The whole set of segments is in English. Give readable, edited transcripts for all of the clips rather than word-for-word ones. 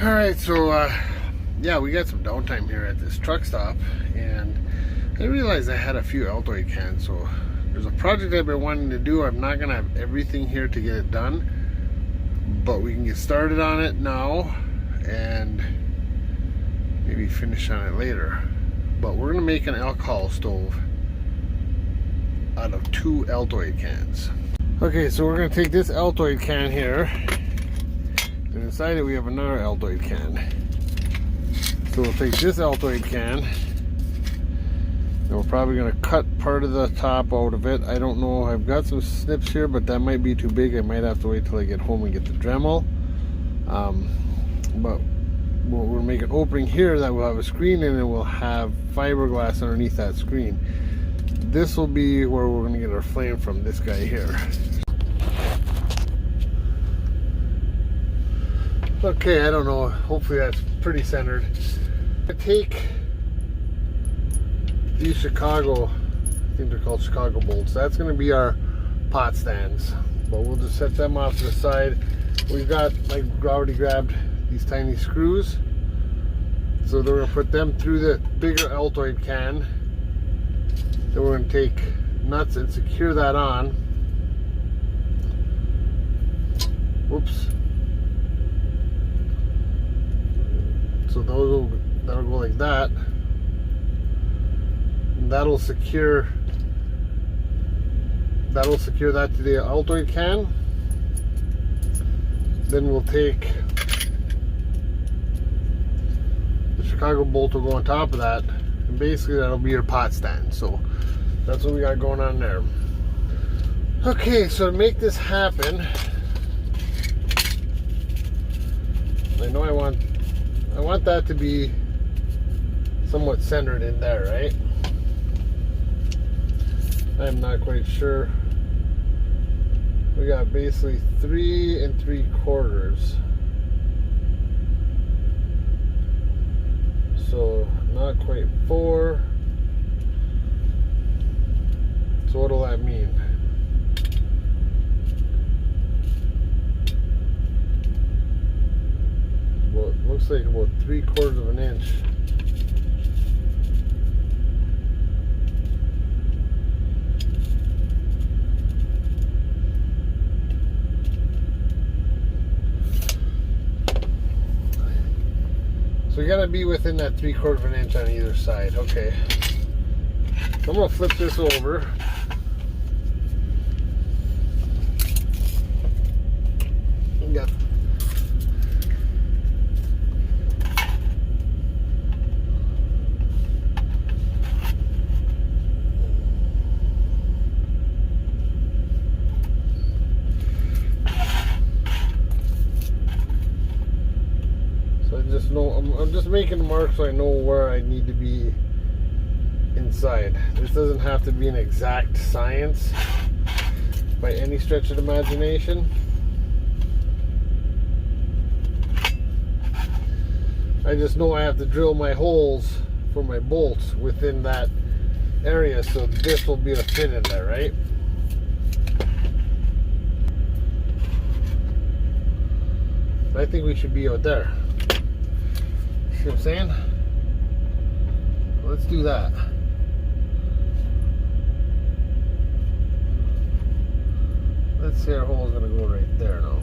Alright, so yeah, we got some downtime here at this truck stop, and I realized I had a few Altoid cans, so there's a project I've been wanting to do. I'm not gonna have everything here to get it done, but we can get started on it now and maybe finish on it later. But we're gonna make an alcohol stove out of 2 Altoid cans. Okay, so we're gonna take this Altoid can here, and inside it we have another Altoid can. So we'll take this Altoid can, and we're probably going to cut part of the top out of it. I don't know, I've got some snips here, but that might be too big. I might have to wait till I get home and get the Dremel. But we'll make an opening here that will have a screen in it, and we'll have fiberglass underneath that screen. This will be where we're going to get our flame from, this guy here. Okay, I don't know, hopefully that's pretty centered. I take these Chicago, I think they're called Chicago bolts. That's going to be our pot stands, but we'll just set them off to the side. We've got, like, already grabbed these tiny screws, so then we're going to put them through the bigger Altoid can. Then we're going to take nuts and secure that on. Whoops. So that'll go like that. And that'll secure that to the Altoid can. Then we'll take the Chicago bolt, will go on top of that, and basically that'll be your pot stand. So that's what we got going on there. Okay, so to make this happen, I know I want that to be somewhat centered in there, right? I'm not quite sure. We got basically 3 3/4. So not quite 4. So what'll that mean? Well, it looks like about 3/4 of an inch. So we gotta be within that 3/4 of an inch on either side. Okay. So I'm gonna flip this over. We got I'm just making a mark so I know where I need to be inside. This doesn't have to be an exact science by any stretch of the imagination. I just know I have to drill my holes for my bolts within that area, so this will be able to fit in there, right? I think we should be out there. See what I'm saying? Let's do that. Let's see, our hole is going to go right there now.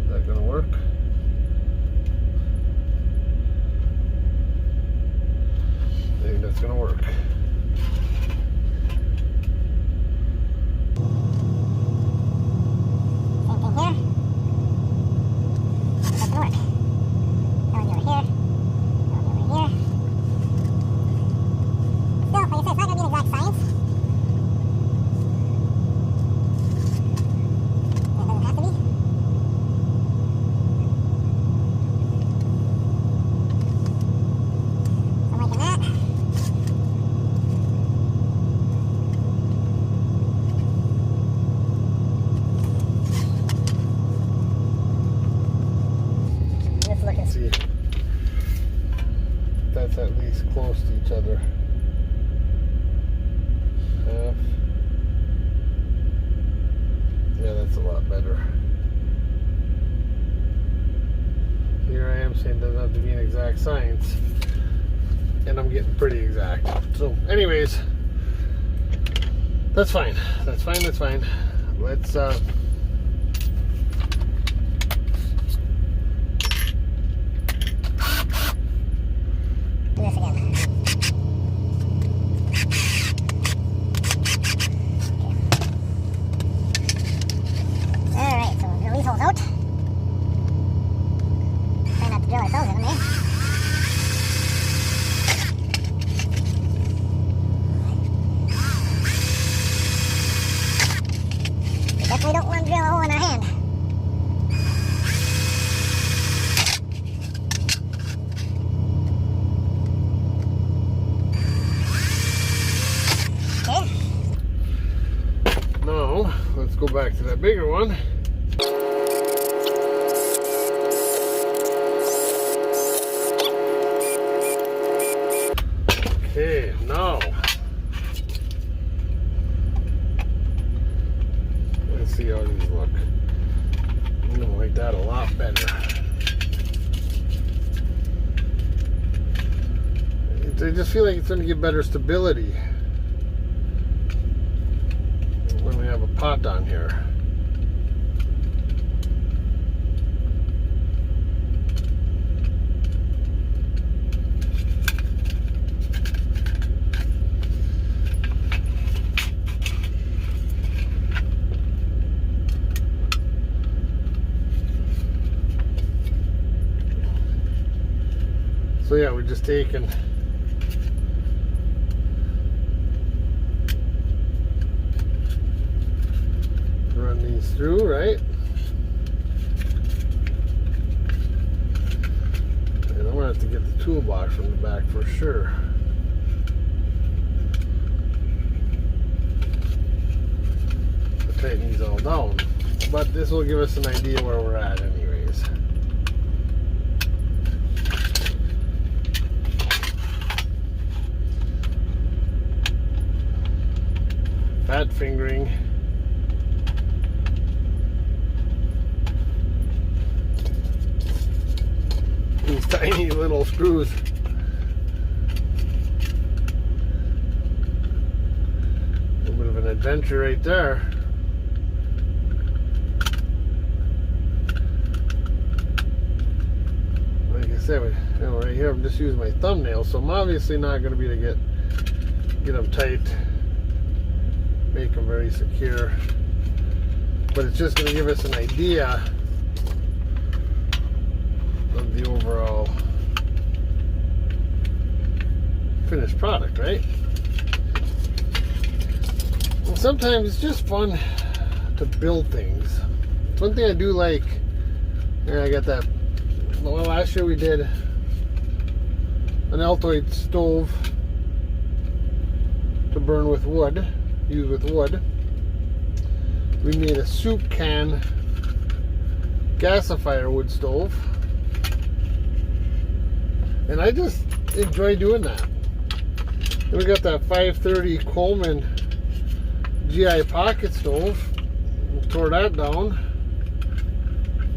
Is that going to work? I think that's going to work. That's at least close to each other. Half. lot better. Here I am saying it doesn't have to be an exact science, and I'm getting pretty exact. So anyways, that's fine. That's fine. Let's do this again. Alright, so we'll drill these holes out. Try not to drill ourselves in them, eh? We definitely don't want to drill a hole in our hand. Now, let's go back to that bigger one. Okay, now let's see how these look. I'm gonna like that a lot better. I just feel like it's gonna give better stability when we have a pot on here. So yeah, we're just taking run these through, right? And I'm gonna have to get the toolbox from the back for sure. To tighten these all down. But this will give us an idea where we're at anyways. Fat fingering. These tiny little screws. A little bit of an adventure right there. Like I said, you know, right here I'm just using my thumbnail, so I'm obviously not going to be able to get them tight, make them very secure, but it's just going to give us an idea of the overall finished product, right? And sometimes it's just fun to build things. It's one thing I do like. Yeah, I got that. Well, last year we did an Altoid stove to burn with wood, use with wood. We made a soup can gasifier wood stove, and I just enjoy doing that. And we got that 530 Coleman GI pocket stove. We tore that down,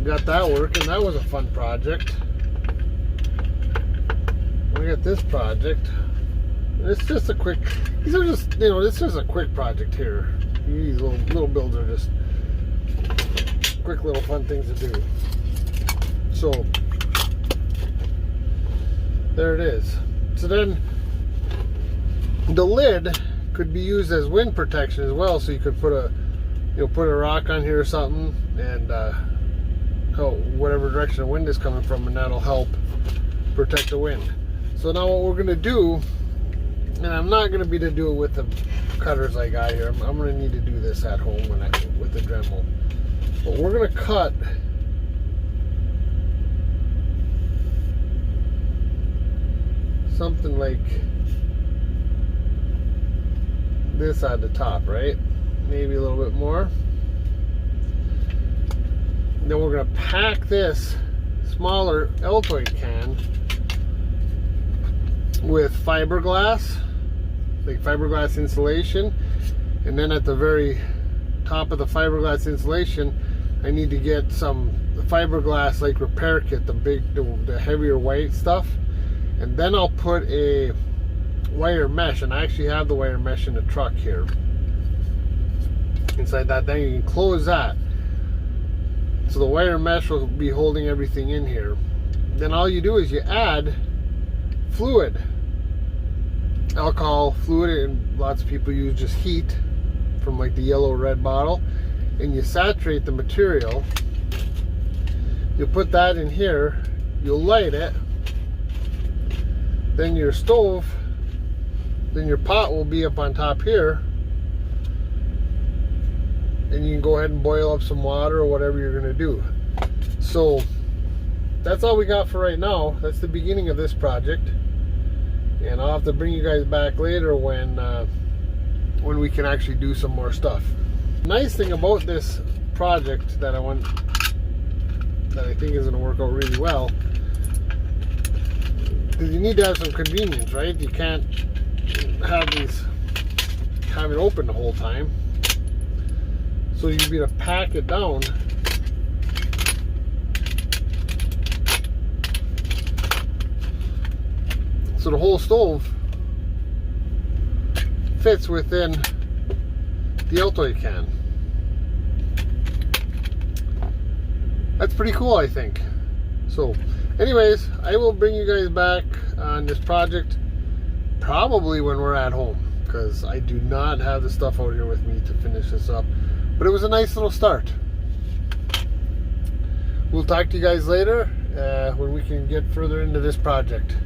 got that working. That was a fun project. We got this project. It's just a quick, these are just, you know, this is a quick project here. These little builds are just quick little fun things to do. So there it is. So then the lid could be used as wind protection as well. So you could put a, you know, put a rock on here or something, and whatever direction the wind is coming from, and that'll help protect the wind. So now what we're gonna do, and I'm not gonna be able to do it with the cutters I got here. I'm gonna need to do this at home with the Dremel. But we're gonna cut something like this at the top, right? Maybe a little bit more. Then we're gonna pack this smaller Altoid can with fiberglass, like fiberglass insulation, and then at the very top of the fiberglass insulation, I need to get some fiberglass like repair kit, the heavier white stuff, and then I'll put a wire mesh, and I actually have the wire mesh in the truck here. Inside that thing, you can close that. So the wire mesh will be holding everything in here. Then all you do is you add fluid, alcohol fluid, and lots of people use just heat from like the yellow red bottle, and you saturate the material. You'll put that in here, you'll light it, then your stove, then your pot will be up on top here, and you can go ahead and boil up some water or whatever you're going to do. So that's all we got for right now. That's the beginning of this project, and I'll have to bring you guys back later when we can actually do some more stuff. Nice thing about this project that I think is going to work out really well, because you need to have some convenience, right? You can't have it open the whole time. So you'd be to pack it down. So the whole stove fits within the Altoid can. That's pretty cool, I think. So anyways, I will bring you guys back on this project probably when we're at home, because I do not have the stuff out here with me to finish this up. But it was a nice little start. We'll talk to you guys later when we can get further into this project.